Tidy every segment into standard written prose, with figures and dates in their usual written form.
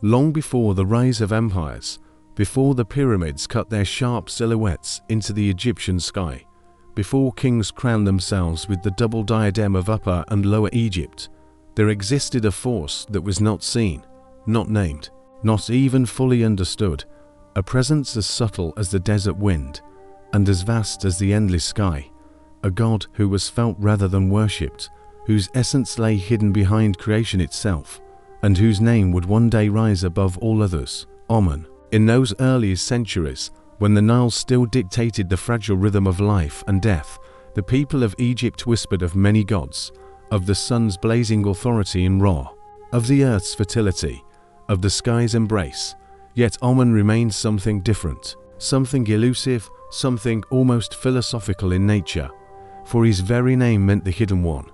Long before the rise of empires, before the pyramids cut their sharp silhouettes into the Egyptian sky, before kings crowned themselves with the double diadem of Upper and Lower Egypt, there existed a force that was not seen, not named, not even fully understood, a presence as subtle as the desert wind and as vast as the endless sky, a god who was felt rather than worshipped, whose essence lay hidden behind creation itself, and whose name would one day rise above all others, Amun. In those earliest centuries, when the Nile still dictated the fragile rhythm of life and death, the people of Egypt whispered of many gods, of the sun's blazing authority in Ra, of the earth's fertility, of the sky's embrace. Yet Amun remained something different, something elusive, something almost philosophical in nature, for his very name meant the Hidden One,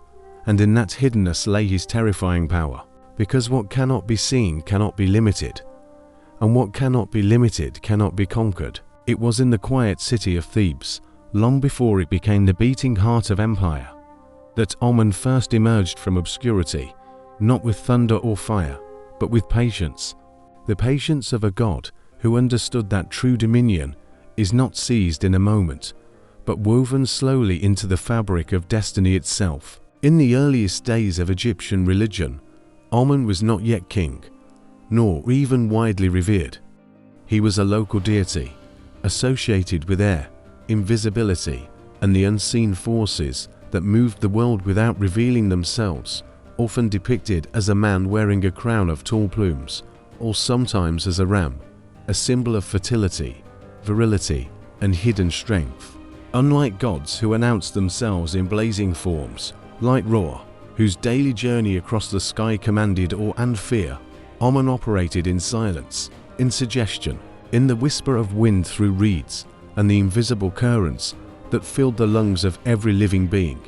and in that hiddenness lay his terrifying power, because what cannot be seen cannot be limited, and what cannot be limited cannot be conquered. It was in the quiet city of Thebes, long before it became the beating heart of empire, that Amun first emerged from obscurity, not with thunder or fire, but with patience, the patience of a god who understood that true dominion is not seized in a moment, but woven slowly into the fabric of destiny itself. In the earliest days of Egyptian religion, Amun was not yet king, nor even widely revered. He was a local deity, associated with air, invisibility, and the unseen forces that moved the world without revealing themselves, often depicted as a man wearing a crown of tall plumes, or sometimes as a ram, a symbol of fertility, virility, and hidden strength. Unlike gods who announce themselves in blazing forms, like Ra, whose daily journey across the sky commanded awe and fear, Amun operated in silence, in suggestion, in the whisper of wind through reeds, and the invisible currents that filled the lungs of every living being.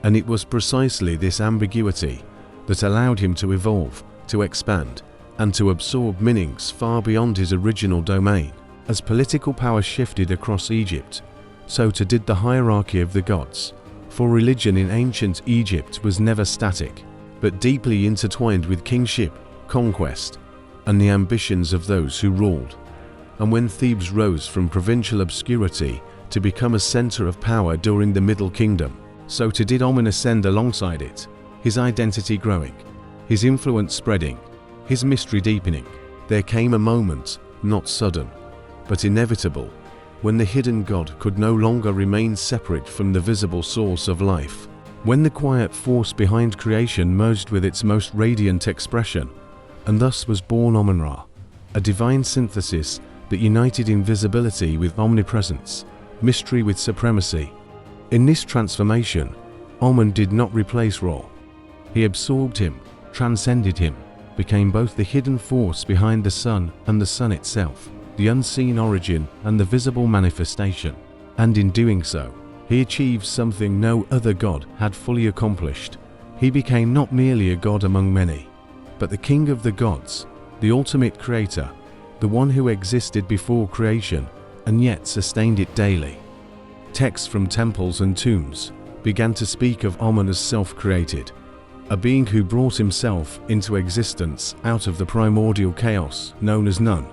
And it was precisely this ambiguity that allowed him to evolve, to expand, and to absorb meanings far beyond his original domain. As political power shifted across Egypt, so too did the hierarchy of the gods, for religion in ancient Egypt was never static, but deeply intertwined with kingship, conquest, and the ambitions of those who ruled. And when Thebes rose from provincial obscurity to become a center of power during the Middle Kingdom, so too did Amun ascend alongside it, his identity growing, his influence spreading, his mystery deepening. There came a moment, not sudden, but inevitable, when the hidden god could no longer remain separate from the visible source of life, when the quiet force behind creation merged with its most radiant expression, and thus was born Amun-Ra, a divine synthesis that united invisibility with omnipresence, mystery with supremacy. In this transformation, Amun did not replace Ra. He absorbed him, transcended him, became both the hidden force behind the sun and the sun itself, the unseen origin and the visible manifestation. And in doing so, he achieved something no other god had fully accomplished. He became not merely a god among many, but the king of the gods, the ultimate creator, the one who existed before creation and yet sustained it daily. Texts from temples and tombs began to speak of Amun as self-created, a being who brought himself into existence out of the primordial chaos known as Nun,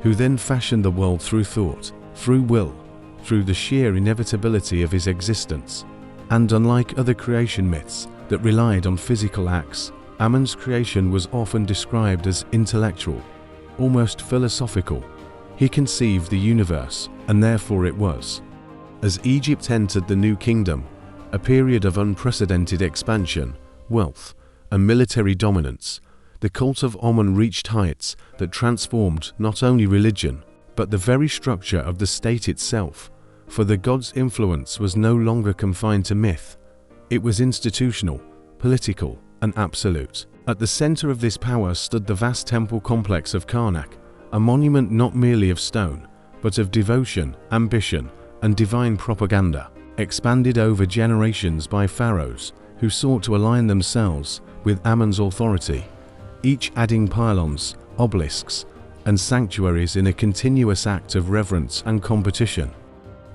who then fashioned the world through thought, through will, through the sheer inevitability of his existence. And unlike other creation myths that relied on physical acts, Amun's creation was often described as intellectual, almost philosophical. He conceived the universe, and therefore it was. As Egypt entered the New Kingdom, a period of unprecedented expansion, wealth, and military dominance, the cult of Amun reached heights that transformed not only religion, but the very structure of the state itself, for the god's influence was no longer confined to myth. It was institutional, political, and absolute. At the center of this power stood the vast temple complex of Karnak, a monument not merely of stone, but of devotion, ambition, and divine propaganda, expanded over generations by pharaohs who sought to align themselves with Amun's authority, each adding pylons, obelisks, and sanctuaries in a continuous act of reverence and competition.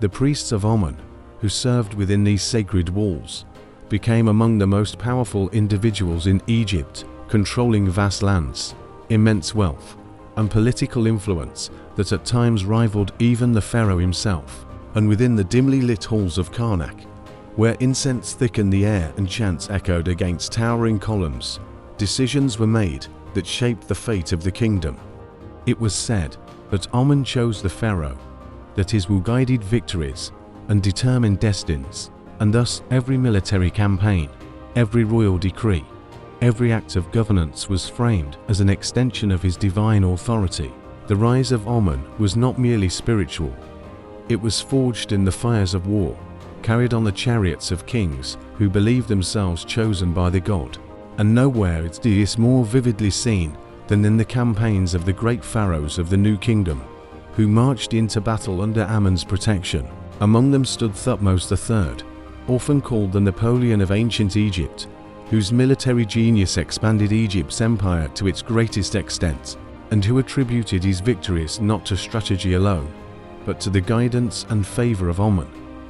The priests of Amun, who served within these sacred walls, became among the most powerful individuals in Egypt, controlling vast lands, immense wealth, and political influence that at times rivaled even the pharaoh himself. And within the dimly lit halls of Karnak, where incense thickened the air and chants echoed against towering columns, decisions were made that shaped the fate of the kingdom. It was said that Amun chose the pharaoh, that his will guided victories and determined destinies, and thus every military campaign, every royal decree, every act of governance was framed as an extension of his divine authority. The rise of Amun was not merely spiritual. It was forged in the fires of war, carried on the chariots of kings who believed themselves chosen by the god. And nowhere is this more vividly seen than in the campaigns of the great pharaohs of the New Kingdom, who marched into battle under Amun's protection. Among them stood Thutmose III, often called the Napoleon of ancient Egypt, whose military genius expanded Egypt's empire to its greatest extent, and who attributed his victories not to strategy alone, but to the guidance and favor of Amun,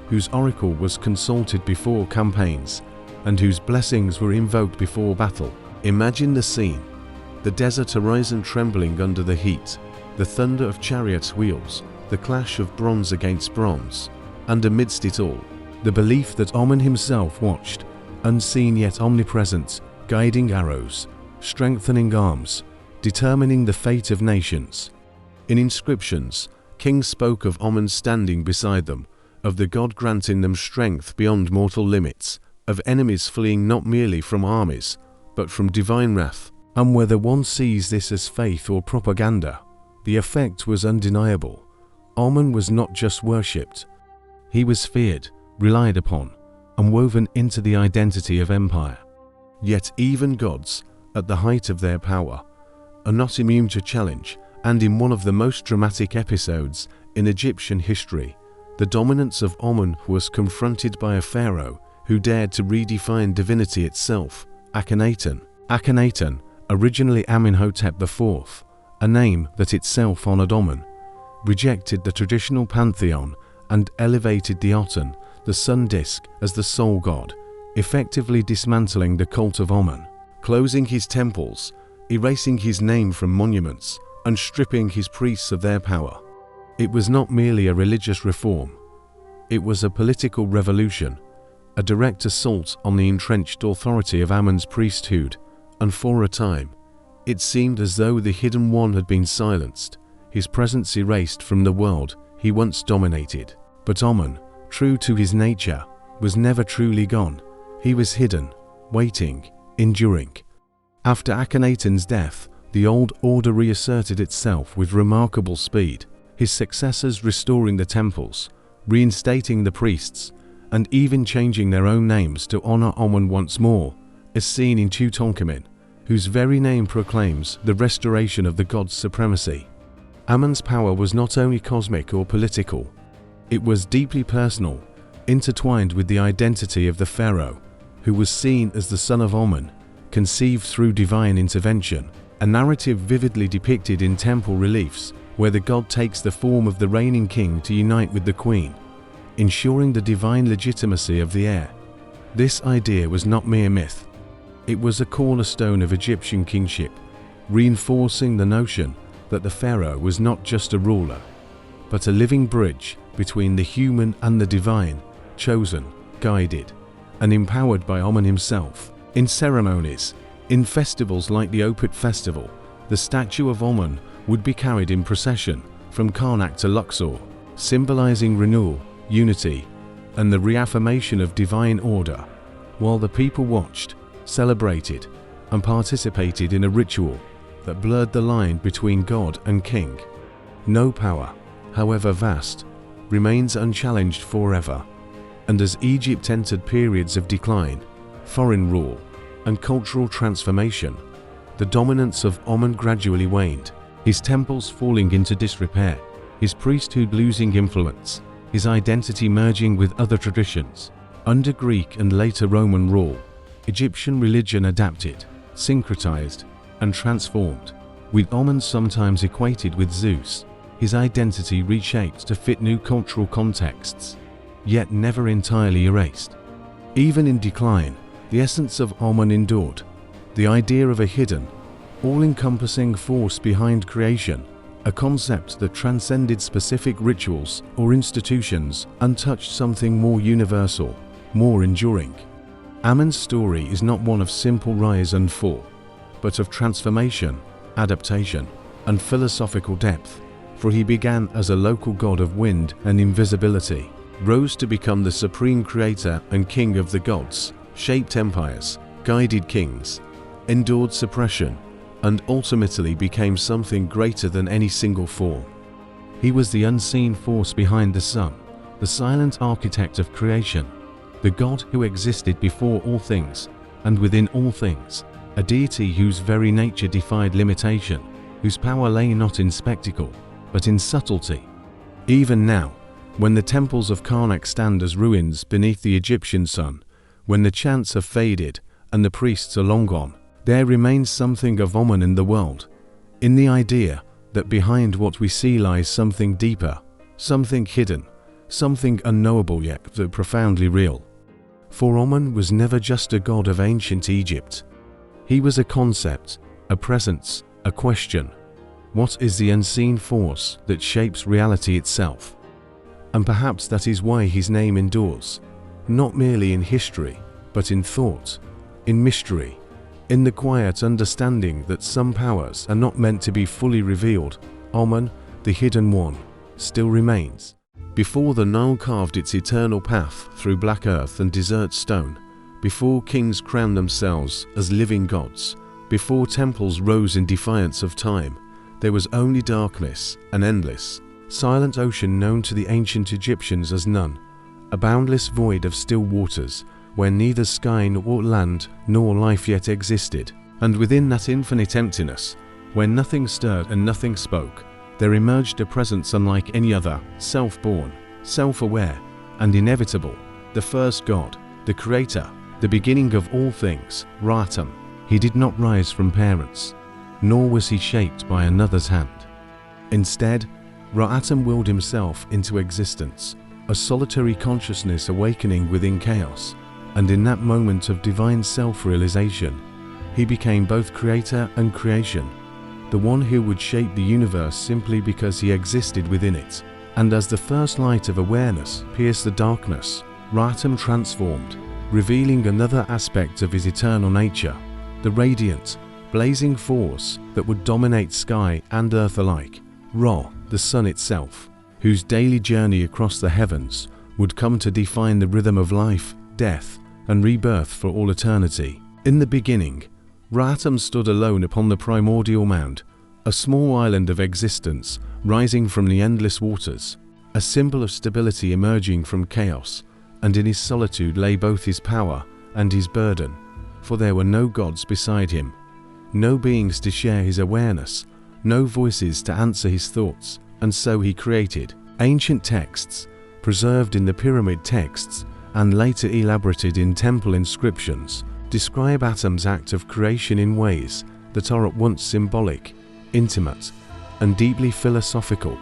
whose oracle was consulted before campaigns, and whose blessings were invoked before battle. Imagine the scene: the desert horizon trembling under the heat, the thunder of chariots' wheels, the clash of bronze against bronze, and amidst it all, the belief that Amun himself watched, unseen yet omnipresent, guiding arrows, strengthening arms, determining the fate of nations. In inscriptions, kings spoke of Amun standing beside them, of the god granting them strength beyond mortal limits, of enemies fleeing not merely from armies, but from divine wrath. And whether one sees this as faith or propaganda, the effect was undeniable. Amun was not just worshipped. He was feared, relied upon, and woven into the identity of empire. Yet even gods, at the height of their power, are not immune to challenge, and in one of the most dramatic episodes in Egyptian history, the dominance of Amun was confronted by a pharaoh who dared to redefine divinity itself, Akhenaten. Akhenaten, originally Amenhotep IV, a name that itself honored Amun, rejected the traditional pantheon and elevated the Atum, the sun disk, as the sole god, effectively dismantling the cult of Amun, closing his temples, erasing his name from monuments, and stripping his priests of their power. It was not merely a religious reform. It was a political revolution, a direct assault on the entrenched authority of Amun's priesthood, and for a time, it seemed as though the Hidden One had been silenced, his presence erased from the world he once dominated. But Amun, true to his nature, was never truly gone. He was hidden, waiting, enduring. After Akhenaten's death, the old order reasserted itself with remarkable speed, his successors restoring the temples, reinstating the priests, and even changing their own names to honor Amun once more, as seen in Tutankhamun, whose very name proclaims the restoration of the god's supremacy. Amun's power was not only cosmic or political, it was deeply personal, intertwined with the identity of the pharaoh, who was seen as the son of Amun, conceived through divine intervention, a narrative vividly depicted in temple reliefs, where the god takes the form of the reigning king to unite with the queen, ensuring the divine legitimacy of the heir. This idea was not mere myth. It was a cornerstone of Egyptian kingship, reinforcing the notion that the pharaoh was not just a ruler, but a living bridge between the human and the divine, chosen, guided, and empowered by Amun himself. In ceremonies, in festivals like the Opet festival, the statue of Amun would be carried in procession from Karnak to Luxor, symbolizing renewal, unity, and the reaffirmation of divine order, while the people watched, celebrated, and participated in a ritual that blurred the line between god and king. No power, however vast, remains unchallenged forever, and as Egypt entered periods of decline, foreign rule, and cultural transformation, the dominance of Amun gradually waned, his temples falling into disrepair, his priesthood losing influence, his identity merging with other traditions. Under Greek and later Roman rule, Egyptian religion adapted, syncretized, and transformed, with Amun sometimes equated with Zeus, his identity reshaped to fit new cultural contexts, yet never entirely erased. Even in decline, the essence of Amun endured, the idea of a hidden, all-encompassing force behind creation, a concept that transcended specific rituals or institutions and touched something more universal, more enduring. Amun's story is not one of simple rise and fall, but of transformation, adaptation, and philosophical depth, for he began as a local god of wind and invisibility, rose to become the supreme creator and king of the gods, shaped empires, guided kings, endured suppression, and ultimately became something greater than any single form. He was the unseen force behind the sun, the silent architect of creation, the God who existed before all things and within all things, a deity whose very nature defied limitation, whose power lay not in spectacle, but in subtlety. Even now, when the temples of Karnak stand as ruins beneath the Egyptian sun, when the chants have faded and the priests are long gone, there remains something of Amun in the world, in the idea that behind what we see lies something deeper, something hidden, something unknowable yet profoundly real. For Amun was never just a god of ancient Egypt. He was a concept, a presence, a question. What is the unseen force that shapes reality itself? And perhaps that is why his name endures, not merely in history, but in thought, in mystery, in the quiet understanding that some powers are not meant to be fully revealed. Amun, the hidden one, still remains. Before the Nile carved its eternal path through black earth and desert stone, before kings crowned themselves as living gods, before temples rose in defiance of time, there was only darkness, an endless, silent ocean known to the ancient Egyptians as none, a boundless void of still waters, where neither sky nor land nor life yet existed. And within that infinite emptiness, where nothing stirred and nothing spoke, there emerged a presence unlike any other, self-born, self-aware, and inevitable, the first god, the creator, the beginning of all things, Atum. He did not rise from parents, nor was he shaped by another's hand. Instead, Atum willed himself into existence, a solitary consciousness awakening within chaos, and in that moment of divine self-realization, he became both creator and creation, the one who would shape the universe simply because he existed within it. And as the first light of awareness pierced the darkness, Atum transformed, revealing another aspect of his eternal nature, the radiant, blazing force that would dominate sky and earth alike, Ra, the sun itself, whose daily journey across the heavens would come to define the rhythm of life, death, and rebirth for all eternity. In the beginning, Atum stood alone upon the primordial mound, a small island of existence rising from the endless waters, a symbol of stability emerging from chaos, and in his solitude lay both his power and his burden, for there were no gods beside him, no beings to share his awareness, no voices to answer his thoughts, and so he created. Ancient texts, preserved in the pyramid texts and later elaborated in temple inscriptions, describe Atum's act of creation in ways that are at once symbolic, intimate, and deeply philosophical,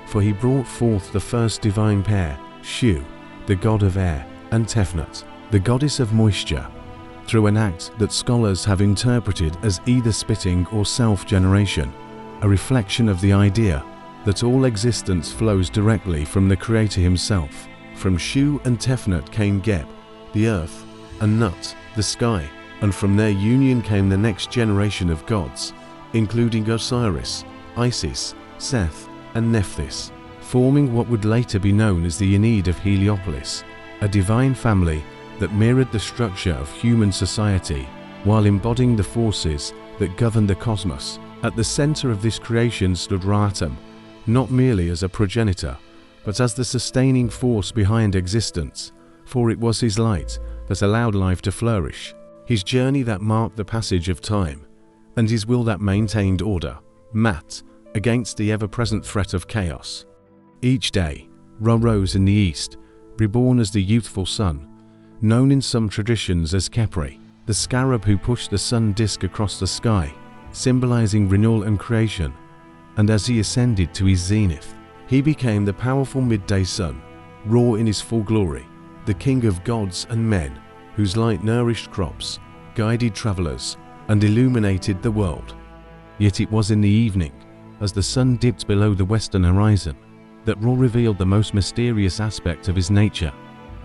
for he brought forth the first divine pair, Shu, the god of air, and Tefnut, the goddess of moisture, through an act that scholars have interpreted as either spitting or self-generation, a reflection of the idea that all existence flows directly from the Creator himself. From Shu and Tefnut came Geb, the earth, and Nut, the sky, and from their union came the next generation of gods, including Osiris, Isis, Seth, and Nephthys, forming what would later be known as the Ennead of Heliopolis, a divine family that mirrored the structure of human society while embodying the forces that govern the cosmos. At the center of this creation stood Atum, not merely as a progenitor, but as the sustaining force behind existence, for it was his light that allowed life to flourish, his journey that marked the passage of time, and his will that maintained order, Mat, against the ever-present threat of chaos. Each day, Ra rose in the east, reborn as the youthful sun, known in some traditions as Khepri, the scarab who pushed the sun disk across the sky, symbolizing renewal and creation, and as he ascended to his zenith, he became the powerful midday sun, Ra in his full glory, the king of gods and men, whose light nourished crops, guided travelers, and illuminated the world. Yet it was in the evening, as the sun dipped below the western horizon, that Ra revealed the most mysterious aspect of his nature,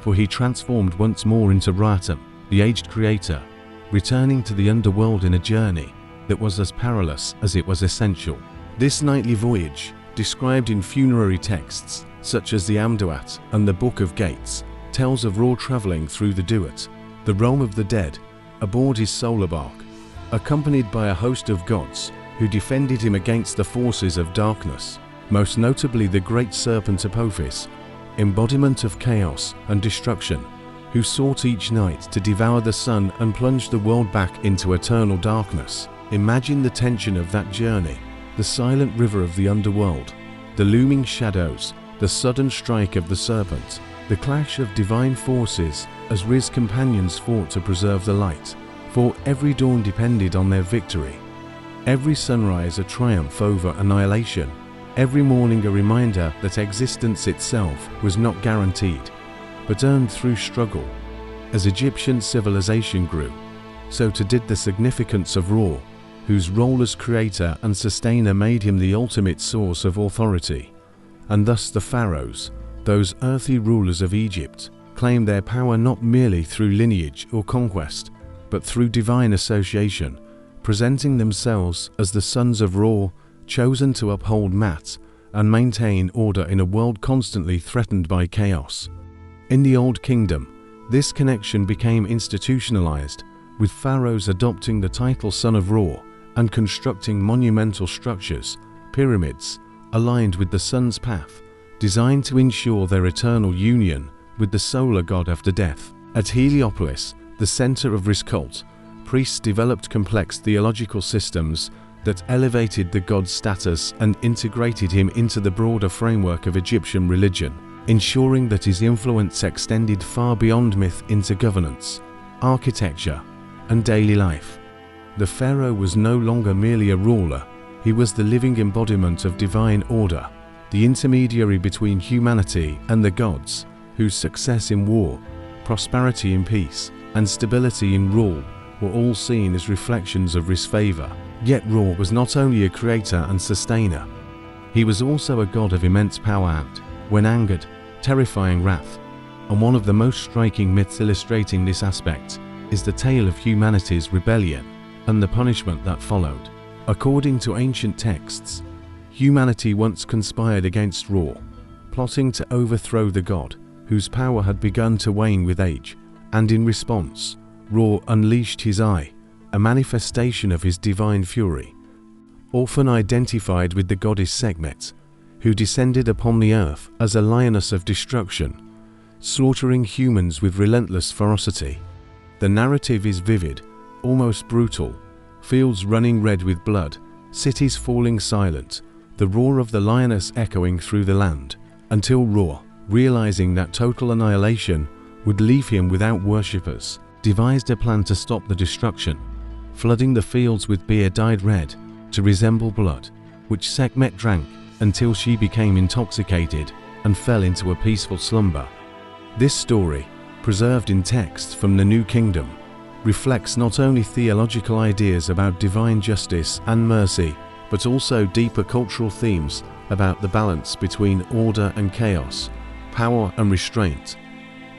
for he transformed once more into Atum, the aged creator, returning to the underworld in a journey that was as perilous as it was essential. This nightly voyage, described in funerary texts such as the Amduat and the Book of Gates, tells of Ra traveling through the Duat, the realm of the dead, aboard his solar bark, accompanied by a host of gods who defended him against the forces of darkness, most notably the great serpent Apophis, embodiment of chaos and destruction, who sought each night to devour the sun and plunge the world back into eternal darkness. Imagine the tension of that journey, the silent river of the underworld, the looming shadows, the sudden strike of the serpent, the clash of divine forces as Ra's companions fought to preserve the light, for every dawn depended on their victory. Every sunrise a triumph over annihilation, every morning a reminder that existence itself was not guaranteed, but earned through struggle. As Egyptian civilization grew, so too did the significance of Ra, whose role as creator and sustainer made him the ultimate source of authority. And thus the pharaohs, those earthly rulers of Egypt, claimed their power not merely through lineage or conquest, but through divine association, presenting themselves as the sons of Ra, chosen to uphold Mat and maintain order in a world constantly threatened by chaos. In the Old Kingdom, this connection became institutionalized, with pharaohs adopting the title Son of Ra and constructing monumental structures, pyramids, aligned with the sun's path, designed to ensure their eternal union with the solar god after death. At Heliopolis, the center of Ra's cult, priests developed complex theological systems that elevated the god's status and integrated him into the broader framework of Egyptian religion, ensuring that his influence extended far beyond myth into governance, architecture, and daily life. The pharaoh was no longer merely a ruler, he was the living embodiment of divine order, the intermediary between humanity and the gods, whose success in war, prosperity in peace, and stability in rule were all seen as reflections of Ra's favor. Yet Ra was not only a creator and sustainer, he was also a god of immense power and, when angered, terrifying wrath. And one of the most striking myths illustrating this aspect is the tale of humanity's rebellion and the punishment that followed. According to ancient texts, humanity once conspired against Ra, plotting to overthrow the god, whose power had begun to wane with age, and in response, Ra unleashed his eye, a manifestation of his divine fury, often identified with the goddess Sekhmet, who descended upon the earth as a lioness of destruction, slaughtering humans with relentless ferocity. The narrative is vivid, almost brutal, fields running red with blood, cities falling silent, the roar of the lioness echoing through the land, until Ra, realizing that total annihilation would leave him without worshippers, devised a plan to stop the destruction, flooding the fields with beer dyed red to resemble blood, which Sekhmet drank until she became intoxicated and fell into a peaceful slumber. This story, preserved in texts from the New Kingdom, reflects not only theological ideas about divine justice and mercy, but also deeper cultural themes about the balance between order and chaos, power and restraint,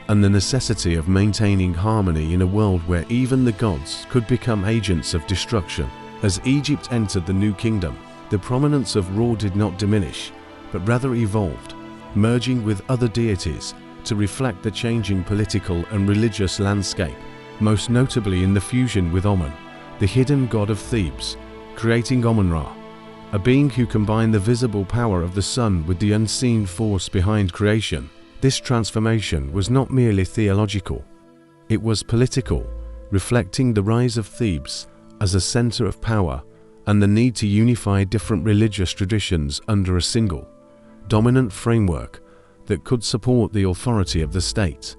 and the necessity of maintaining harmony in a world where even the gods could become agents of destruction. As Egypt entered the New Kingdom, the prominence of Ra did not diminish, but rather evolved, merging with other deities to reflect the changing political and religious landscape, most notably in the fusion with Amun, the hidden god of Thebes, creating Amun-Ra, a being who combined the visible power of the sun with the unseen force behind creation. This transformation was not merely theological, it was political, reflecting the rise of Thebes as a center of power and the need to unify different religious traditions under a single, dominant framework that could support the authority of the state.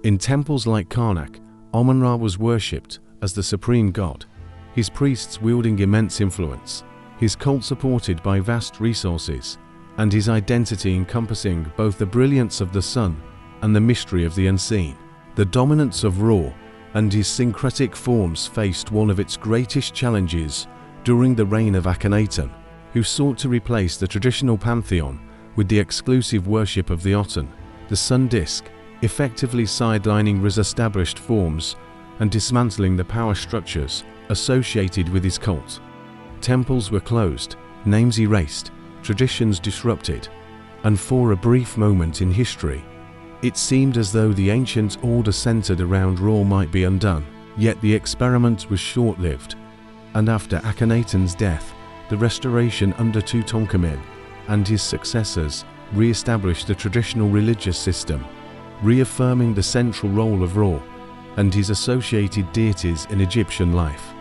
In temples like Karnak, Amun-Ra was worshipped as the supreme god, his priests wielding immense influence, his cult supported by vast resources, and his identity encompassing both the brilliance of the sun and the mystery of the unseen. The dominance of Ra and his syncretic forms faced one of its greatest challenges, during the reign of Akhenaten, who sought to replace the traditional pantheon with the exclusive worship of the Atum, the sun disk, effectively sidelining established forms and dismantling the power structures associated with his cult. Temples were closed, names erased, traditions disrupted, and for a brief moment in history, it seemed as though the ancient order centered around Ra might be undone. Yet the experiment was short-lived, and after Akhenaten's death, the restoration under Tutankhamun and his successors re-established the traditional religious system, reaffirming the central role of Ra and his associated deities in Egyptian life.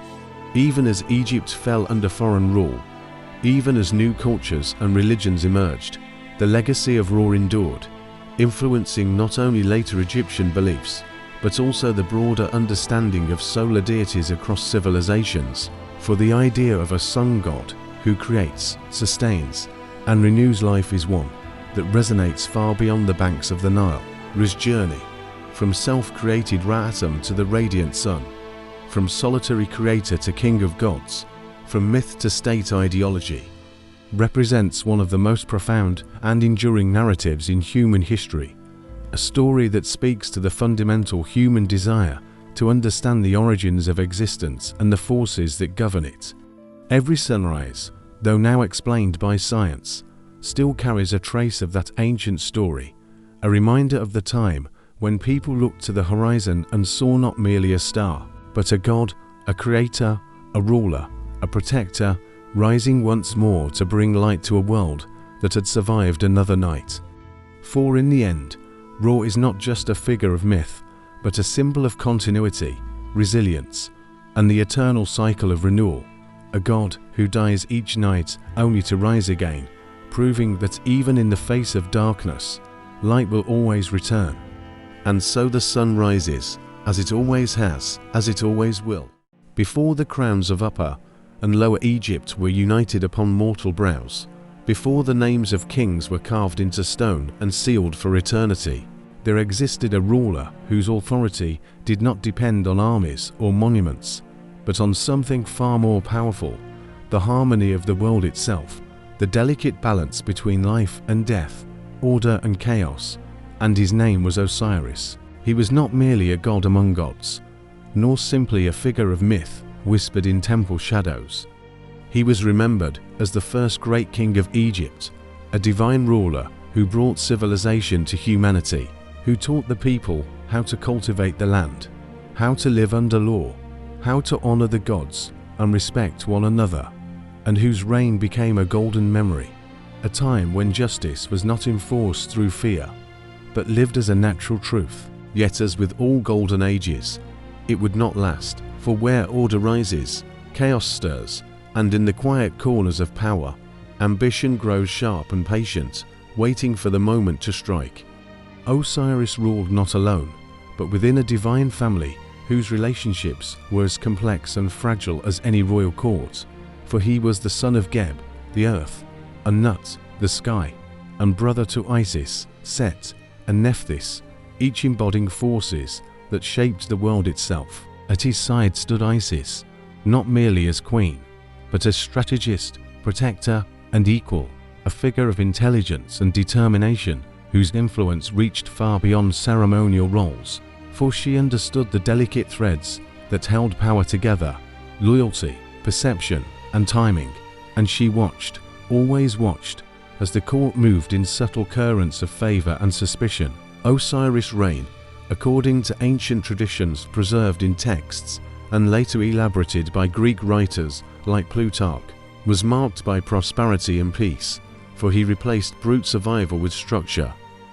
Even as Egypt fell under foreign rule, even as new cultures and religions emerged, the legacy of Ra endured, influencing not only later Egyptian beliefs, but also the broader understanding of solar deities across civilizations. For the idea of a sun god who creates, sustains, and renews life is one that resonates far beyond the banks of the Nile. Ra's journey, from self-created Ra-Atum to the radiant sun, from solitary creator to king of gods, from myth to state ideology, represents one of the most profound and enduring narratives in human history, a story that speaks to the fundamental human desire to understand the origins of existence and the forces that govern it. Every sunrise, though now explained by science, still carries a trace of that ancient story, a reminder of the time when people looked to the horizon and saw not merely a star, but a god, a creator, a ruler, a protector, rising once more to bring light to a world that had survived another night. For in the end, Ra is not just a figure of myth, but a symbol of continuity, resilience, and the eternal cycle of renewal, a god who dies each night only to rise again, proving that even in the face of darkness, light will always return. And so the sun rises, as it always has, as it always will. Before the crowns of Upper and Lower Egypt were united upon mortal brows, before the names of kings were carved into stone and sealed for eternity, there existed a ruler whose authority did not depend on armies or monuments, but on something far more powerful, the harmony of the world itself, the delicate balance between life and death, order and chaos, and his name was Osiris. He was not merely a god among gods, nor simply a figure of myth whispered in temple shadows. He was remembered as the first great king of Egypt, a divine ruler who brought civilization to humanity, who taught the people how to cultivate the land, how to live under law, how to honor the gods and respect one another, and whose reign became a golden memory, a time when justice was not enforced through fear, but lived as a natural truth. Yet as with all golden ages, it would not last, for where order rises, chaos stirs, and in the quiet corners of power, ambition grows sharp and patient, waiting for the moment to strike. Osiris ruled not alone, but within a divine family whose relationships were as complex and fragile as any royal court, for he was the son of Geb, the earth, and Nut, the sky, and brother to Isis, Set, and Nephthys, each embodying forces that shaped the world itself. At his side stood Isis, not merely as queen, but as strategist, protector, and equal, a figure of intelligence and determination whose influence reached far beyond ceremonial roles, for she understood the delicate threads that held power together, loyalty, perception, and timing, and she watched, always watched, as the court moved in subtle currents of favor and suspicion. Osiris' reign, according to ancient traditions preserved in texts and later elaborated by Greek writers like Plutarch, was marked by prosperity and peace, for he replaced brute survival with structure,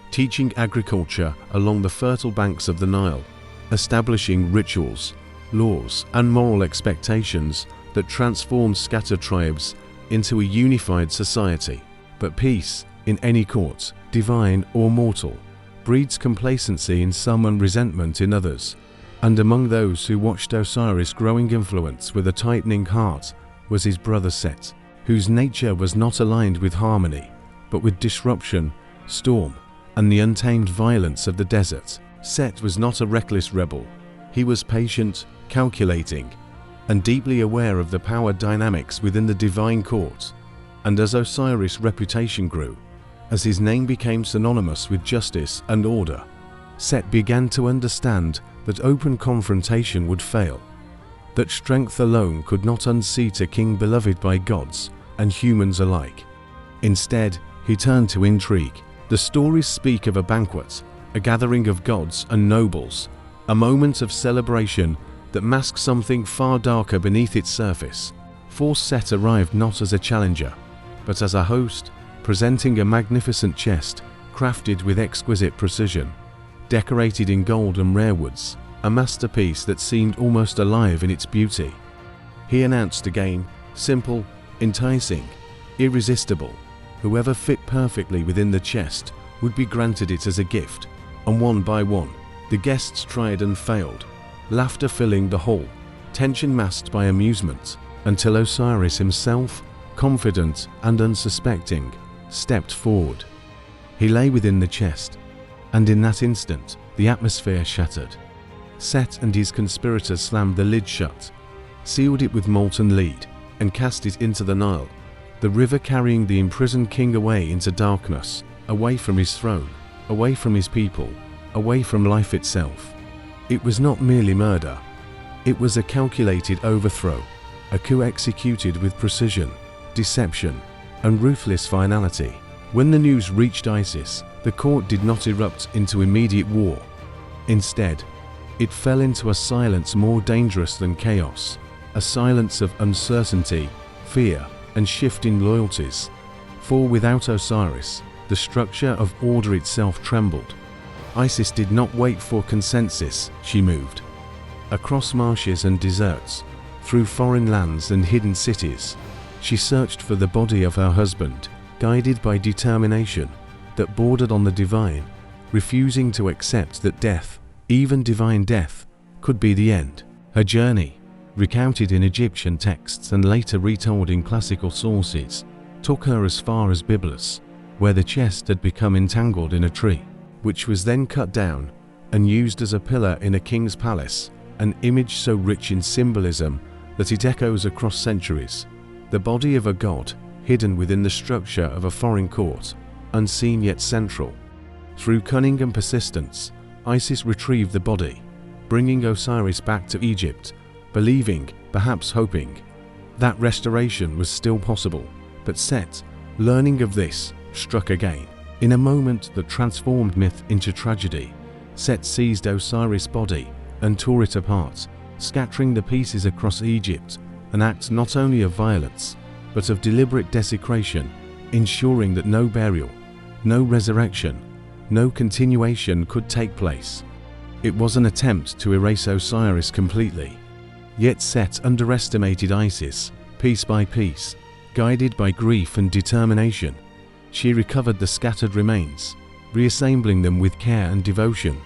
teaching agriculture along the fertile banks of the Nile, establishing rituals, laws, and moral expectations that transformed scattered tribes into a unified society. But peace, in any court, divine or mortal, breeds complacency in some and resentment in others, and among those who watched Osiris' growing influence with a tightening heart was his brother Set, whose nature was not aligned with harmony, but with disruption, storm, and the untamed violence of the desert. Set was not a reckless rebel. He was patient, calculating, and deeply aware of the power dynamics within the divine court. And as Osiris' reputation grew, as his name became synonymous with justice and order, Set began to understand that open confrontation would fail, that strength alone could not unseat a king beloved by gods and humans alike. Instead, he turned to intrigue. The stories speak of a banquet, a gathering of gods and nobles, a moment of celebration that masks something far darker beneath its surface. For Set arrived not as a challenger, but as a host, presenting a magnificent chest crafted with exquisite precision, decorated in gold and rare woods, a masterpiece that seemed almost alive in its beauty. He announced a game, simple, enticing, irresistible. Whoever fit perfectly within the chest would be granted it as a gift, and one by one, the guests tried and failed, laughter filling the hall, tension masked by amusement, until Osiris himself, confident and unsuspecting, stepped forward. He lay within the chest, and in that instant, the atmosphere shattered. Set and his conspirators slammed the lid shut, sealed it with molten lead, and cast it into the Nile, the river carrying the imprisoned king away into darkness, away from his throne, away from his people, away from life itself. It was not merely murder. It was a calculated overthrow, a coup executed with precision, deception, and ruthless finality. When the news reached Isis, the court did not erupt into immediate war. Instead, it fell into a silence more dangerous than chaos, a silence of uncertainty, fear, and shifting loyalties. For without Osiris, the structure of order itself trembled. Isis did not wait for consensus, she moved. Across marshes and deserts, through foreign lands and hidden cities, she searched for the body of her husband, guided by determination that bordered on the divine, refusing to accept that death, even divine death, could be the end. Her journey, recounted in Egyptian texts and later retold in classical sources, took her as far as Byblos, where the chest had become entangled in a tree, which was then cut down and used as a pillar in a king's palace, an image so rich in symbolism that it echoes across centuries. The body of a god, hidden within the structure of a foreign court, unseen yet central. Through cunning and persistence, Isis retrieved the body, bringing Osiris back to Egypt, believing, perhaps hoping, that restoration was still possible. But Set, learning of this, struck again. In a moment that transformed myth into tragedy, Set seized Osiris' body and tore it apart, scattering the pieces across Egypt, an act not only of violence, but of deliberate desecration, ensuring that no burial, no resurrection, no continuation could take place. It was an attempt to erase Osiris completely. Yet Set underestimated Isis, piece by piece, guided by grief and determination. She recovered the scattered remains, reassembling them with care and devotion,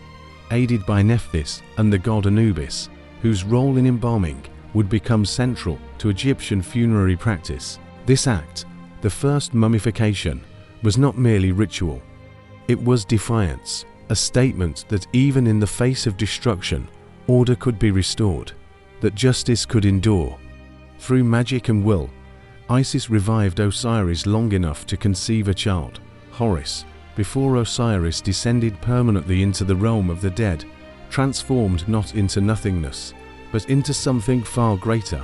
aided by Nephthys and the god Anubis, whose role in embalming would become central to Egyptian funerary practice. This act, the first mummification, was not merely ritual. It was defiance, a statement that even in the face of destruction, order could be restored, that justice could endure. Through magic and will, Isis revived Osiris long enough to conceive a child, Horus, before Osiris descended permanently into the realm of the dead, transformed not into nothingness, but into something far greater.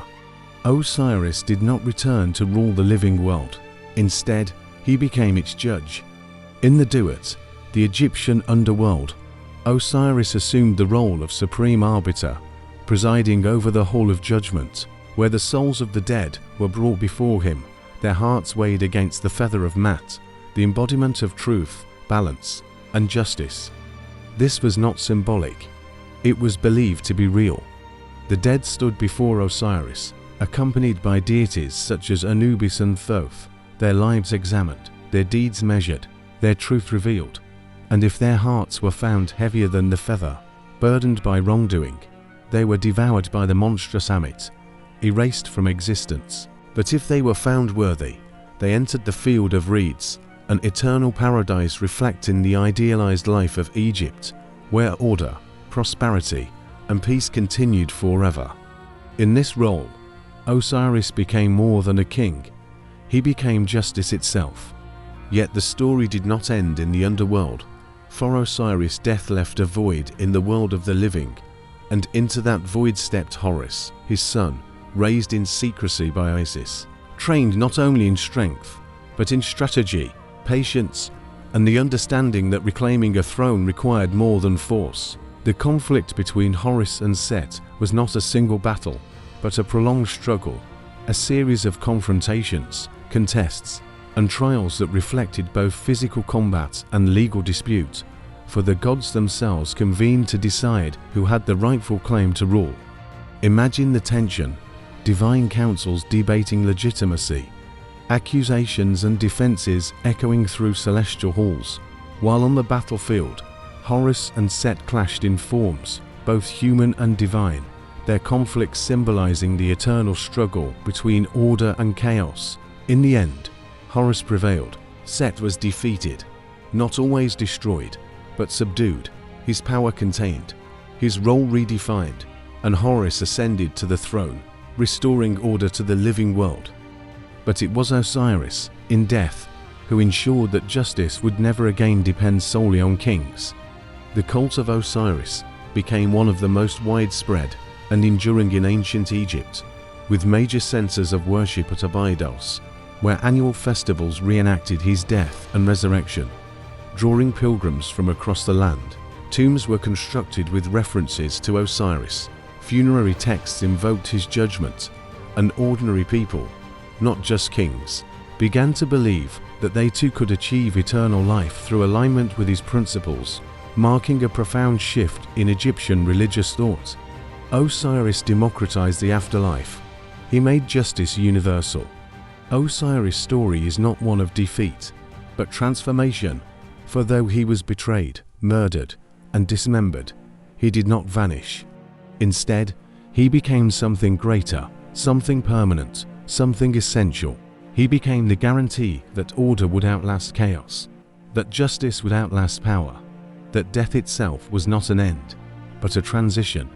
Osiris did not return to rule the living world. Instead, he became its judge. In the Duat, the Egyptian underworld, Osiris assumed the role of supreme arbiter, presiding over the hall of judgment, where the souls of the dead were brought before him, their hearts weighed against the feather of Mat, the embodiment of truth, balance, and justice. This was not symbolic. It was believed to be real. The dead stood before Osiris, accompanied by deities such as Anubis and Thoth, their lives examined, their deeds measured, their truth revealed. And if their hearts were found heavier than the feather, burdened by wrongdoing, they were devoured by the monstrous Amit, erased from existence. But if they were found worthy, they entered the field of reeds, an eternal paradise reflecting the idealized life of Egypt, where order, prosperity, and peace continued forever. In this role, Osiris became more than a king. He became justice itself. Yet the story did not end in the underworld. For Osiris, death left a void in the world of the living, and into that void stepped Horus, his son, raised in secrecy by Isis, trained not only in strength, but in strategy, patience, and the understanding that reclaiming a throne required more than force. The conflict between Horus and Set was not a single battle, but a prolonged struggle, a series of confrontations, contests, and trials that reflected both physical combat and legal dispute, for the gods themselves convened to decide who had the rightful claim to rule. Imagine the tension, divine councils debating legitimacy, accusations and defenses echoing through celestial halls, while on the battlefield, Horus and Set clashed in forms, both human and divine, their conflicts symbolizing the eternal struggle between order and chaos. In the end, Horus prevailed. Set was defeated, not always destroyed, but subdued, his power contained, his role redefined, and Horus ascended to the throne, restoring order to the living world. But it was Osiris, in death, who ensured that justice would never again depend solely on kings. The cult of Osiris became one of the most widespread and enduring in ancient Egypt, with major centers of worship at Abydos, where annual festivals reenacted his death and resurrection, drawing pilgrims from across the land. Tombs were constructed with references to Osiris, funerary texts invoked his judgment, and ordinary people, not just kings, began to believe that they too could achieve eternal life through alignment with his principles, marking a profound shift in Egyptian religious thought. Osiris democratized the afterlife. He made justice universal. Osiris' story is not one of defeat, but transformation, for though he was betrayed, murdered, and dismembered, he did not vanish. Instead, he became something greater, something permanent, something essential. He became the guarantee that order would outlast chaos, that justice would outlast power, that death itself was not an end, but a transition.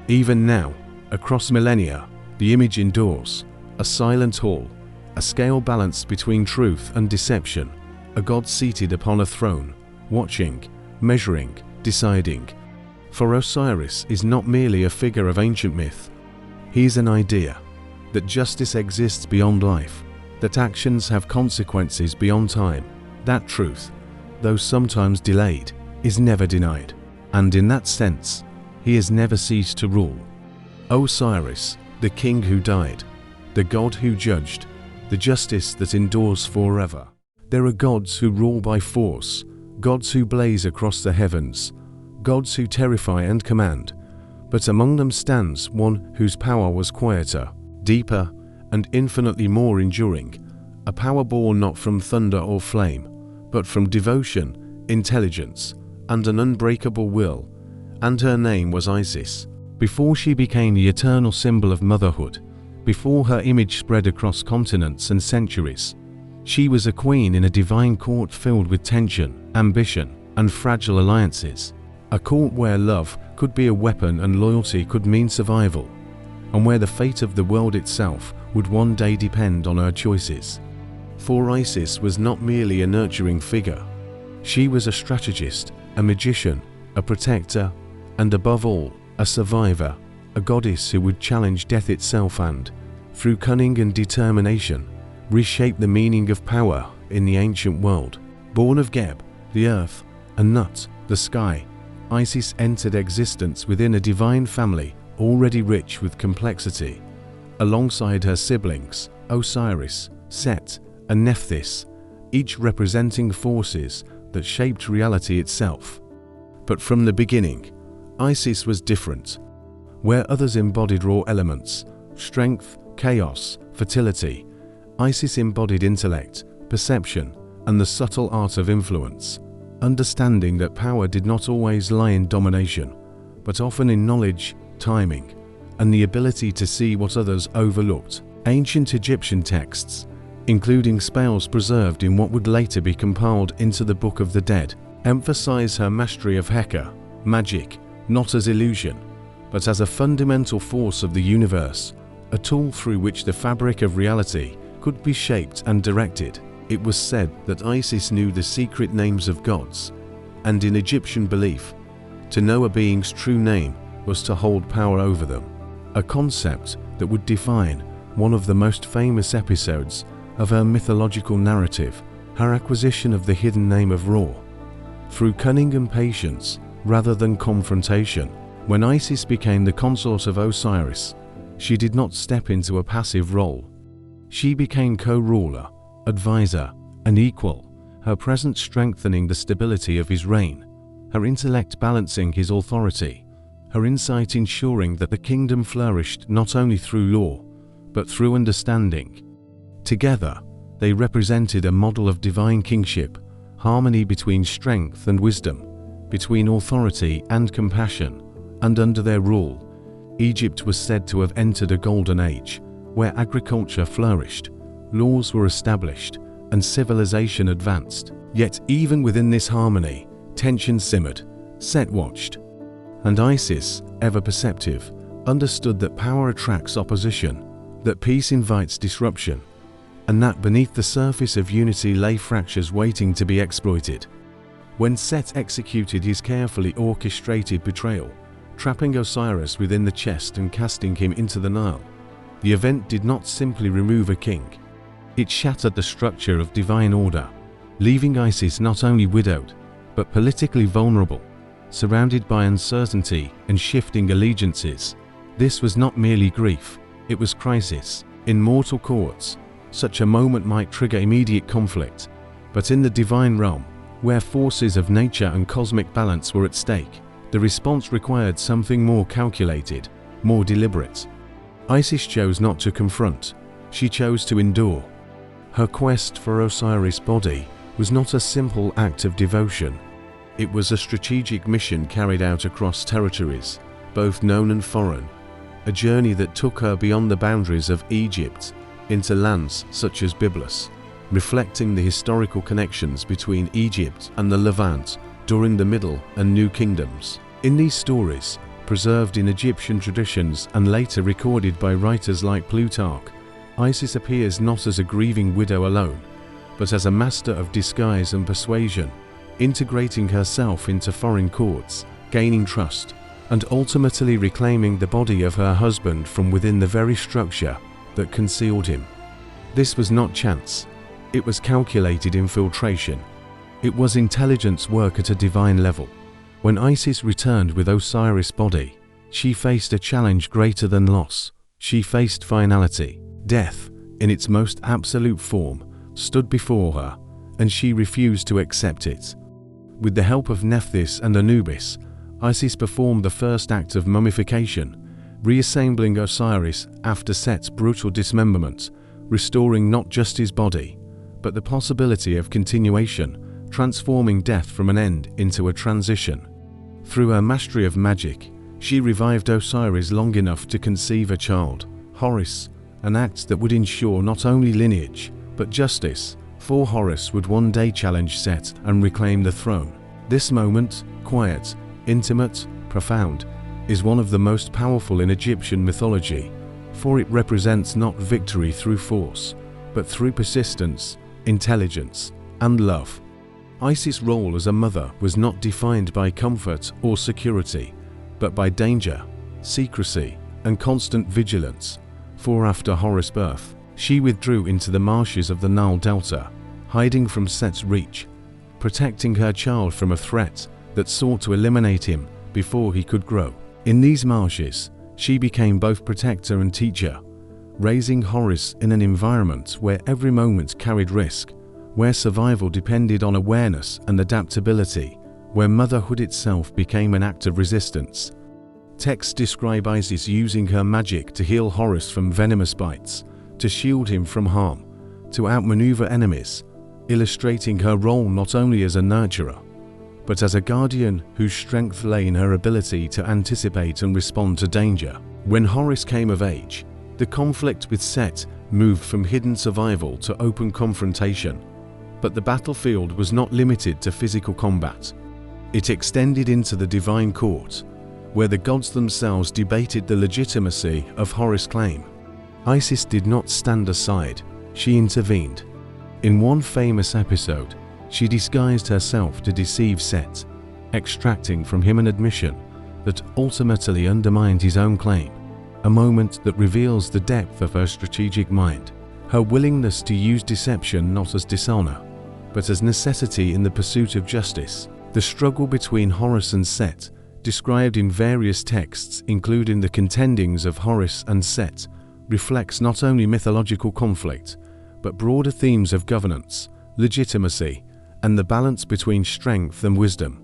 Even now, across millennia, the image endures, a silent hall, a scale balanced between truth and deception, a god seated upon a throne, watching, measuring, deciding. For Osiris is not merely a figure of ancient myth. He is an idea that justice exists beyond life, that actions have consequences beyond time, that truth, though sometimes delayed, is never denied. And in that sense, he has never ceased to rule. Osiris, the king who died, the god who judged, the justice that endures forever. There are gods who rule by force, gods who blaze across the heavens, gods who terrify and command, but among them stands one whose power was quieter, deeper, and infinitely more enduring, a power born not from thunder or flame, but from devotion, intelligence, and an unbreakable will. And her name was Isis. Before she became the eternal symbol of motherhood, before her image spread across continents and centuries, she was a queen in a divine court filled with tension, ambition, and fragile alliances. A court where love could be a weapon and loyalty could mean survival, and where the fate of the world itself would one day depend on her choices. For Isis was not merely a nurturing figure. She was a strategist, a magician, a protector, and above all, a survivor, a goddess who would challenge death itself and, through cunning and determination, reshape the meaning of power in the ancient world. Born of Geb, the earth, and Nut, the sky, Isis entered existence within a divine family already rich with complexity. Alongside her siblings, Osiris, Set, and Nephthys, each representing forces that shaped reality itself. But from the beginning, Isis was different. Where others embodied raw elements, strength, chaos, fertility, Isis embodied intellect, perception, and the subtle art of influence, understanding that power did not always lie in domination, but often in knowledge, timing, and the ability to see what others overlooked. Ancient Egyptian texts, including spells preserved in what would later be compiled into the Book of the Dead, emphasize her mastery of Heka, magic, not as illusion, but as a fundamental force of the universe, a tool through which the fabric of reality could be shaped and directed. It was said that Isis knew the secret names of gods, and in Egyptian belief, to know a being's true name was to hold power over them, a concept that would define one of the most famous episodes of her mythological narrative, her acquisition of the hidden name of Ra. Through cunning and patience, rather than confrontation, when Isis became the consort of Osiris, she did not step into a passive role. She became co-ruler, advisor, and equal, her presence strengthening the stability of his reign, her intellect balancing his authority, her insight ensuring that the kingdom flourished not only through law, but through understanding. Together, they represented a model of divine kingship, harmony between strength and wisdom, between authority and compassion, and under their rule, Egypt was said to have entered a golden age, where agriculture flourished, laws were established, and civilization advanced. Yet even within this harmony, tension simmered. Set watched. And Isis, ever perceptive, understood that power attracts opposition, that peace invites disruption, and that beneath the surface of unity lay fractures waiting to be exploited. When Set executed his carefully orchestrated betrayal, trapping Osiris within the chest and casting him into the Nile, the event did not simply remove a king. It shattered the structure of divine order, leaving Isis not only widowed, but politically vulnerable, surrounded by uncertainty and shifting allegiances. This was not merely grief, it was crisis. In mortal courts, such a moment might trigger immediate conflict, but in the divine realm, where forces of nature and cosmic balance were at stake, the response required something more calculated, more deliberate. Isis chose not to confront, she chose to endure. Her quest for Osiris' body was not a simple act of devotion. It was a strategic mission carried out across territories, both known and foreign, a journey that took her beyond the boundaries of Egypt into lands such as Byblos, reflecting the historical connections between Egypt and the Levant during the Middle and New Kingdoms. In these stories, preserved in Egyptian traditions and later recorded by writers like Plutarch, Isis appears not as a grieving widow alone, but as a master of disguise and persuasion, integrating herself into foreign courts, gaining trust, and ultimately reclaiming the body of her husband from within the very structure that concealed him. This was not chance. It was calculated infiltration. It was intelligence work at a divine level. When Isis returned with Osiris' body, she faced a challenge greater than loss. She faced finality. Death, in its most absolute form, stood before her, and she refused to accept it. With the help of Nephthys and Anubis, Isis performed the first act of mummification, reassembling Osiris after Set's brutal dismemberment, restoring not just his body, but the possibility of continuation, transforming death from an end into a transition. Through her mastery of magic, she revived Osiris long enough to conceive a child, Horus, an act that would ensure not only lineage, but justice, for Horus would one day challenge Set and reclaim the throne. This moment, quiet, intimate, profound, is one of the most powerful in Egyptian mythology, for it represents not victory through force, but through persistence, intelligence, and love. Isis' role as a mother was not defined by comfort or security, but by danger, secrecy, and constant vigilance, for after Horus' birth, she withdrew into the marshes of the Nile Delta, hiding from Set's reach, protecting her child from a threat that sought to eliminate him before he could grow. In these marshes, she became both protector and teacher, raising Horus in an environment where every moment carried risk, where survival depended on awareness and adaptability, where motherhood itself became an act of resistance. Texts describe Isis using her magic to heal Horus from venomous bites, to shield him from harm, to outmaneuver enemies, illustrating her role not only as a nurturer, but as a guardian whose strength lay in her ability to anticipate and respond to danger. When Horus came of age, the conflict with Set moved from hidden survival to open confrontation. But the battlefield was not limited to physical combat. It extended into the divine court, where the gods themselves debated the legitimacy of Horus' claim. Isis did not stand aside, she intervened. In one famous episode, she disguised herself to deceive Set, extracting from him an admission that ultimately undermined his own claim, a moment that reveals the depth of her strategic mind, her willingness to use deception not as dishonor, but as necessity in the pursuit of justice. The struggle between Horus and Set, described in various texts including the contendings of Horus and Set, reflects not only mythological conflict, but broader themes of governance, legitimacy, and the balance between strength and wisdom.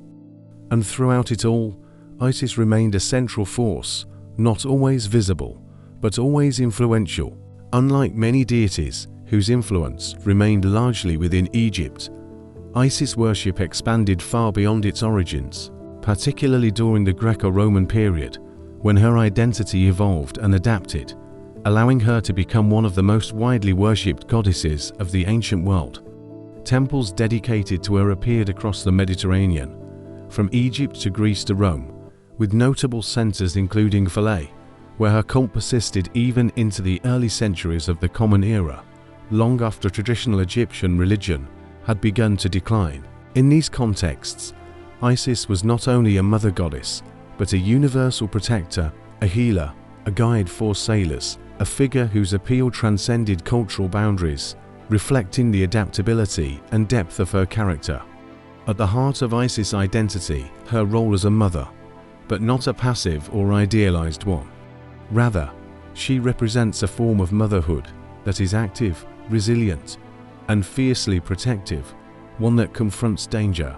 And throughout it all, Isis remained a central force, not always visible, but always influential. Unlike many deities whose influence remained largely within Egypt, Isis worship expanded far beyond its origins, particularly during the Greco-Roman period, when her identity evolved and adapted, allowing her to become one of the most widely worshipped goddesses of the ancient world. Temples dedicated to her appeared across the Mediterranean, from Egypt to Greece to Rome, with notable centers including Philae, where her cult persisted even into the early centuries of the Common Era, long after traditional Egyptian religion had begun to decline. In these contexts, Isis was not only a mother goddess, but a universal protector, a healer, a guide for sailors, a figure whose appeal transcended cultural boundaries, reflecting the adaptability and depth of her character. At the heart of Isis' identity, her role as a mother, but not a passive or idealized one. Rather, she represents a form of motherhood that is active, resilient, and fiercely protective, one that confronts danger,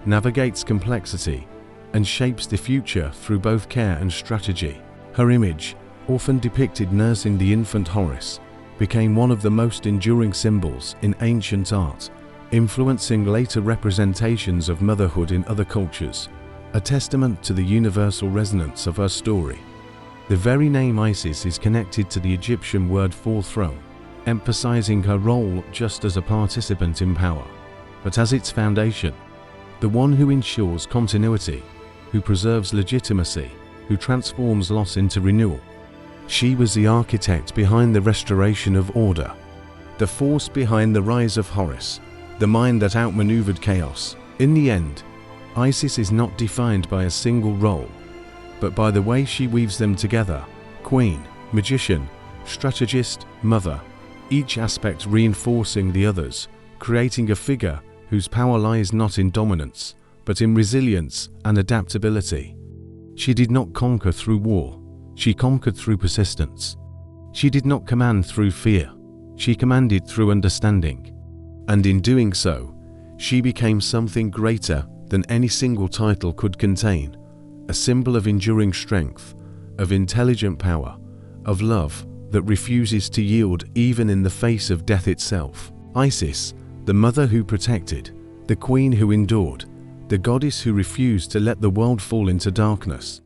navigates complexity, and shapes the future through both care and strategy. Her image, often depicted nursing the infant Horus, became one of the most enduring symbols in ancient art, influencing later representations of motherhood in other cultures, a testament to the universal resonance of her story. The very name Isis is connected to the Egyptian word for throne, emphasizing her role not just as a participant in power, but as its foundation, the one who ensures continuity, who preserves legitimacy, who transforms loss into renewal. She was the architect behind the restoration of order, the force behind the rise of Horus, the mind that outmaneuvered chaos. In the end, Isis is not defined by a single role, but by the way she weaves them together: queen, magician, strategist, mother, each aspect reinforcing the others, creating a figure whose power lies not in dominance, but in resilience and adaptability. She did not conquer through war, she conquered through persistence. She did not command through fear, she commanded through understanding. And in doing so, she became something greater than any single title could contain, a symbol of enduring strength, of intelligent power, of love that refuses to yield even in the face of death itself. Isis, the mother who protected, the queen who endured, the goddess who refused to let the world fall into darkness.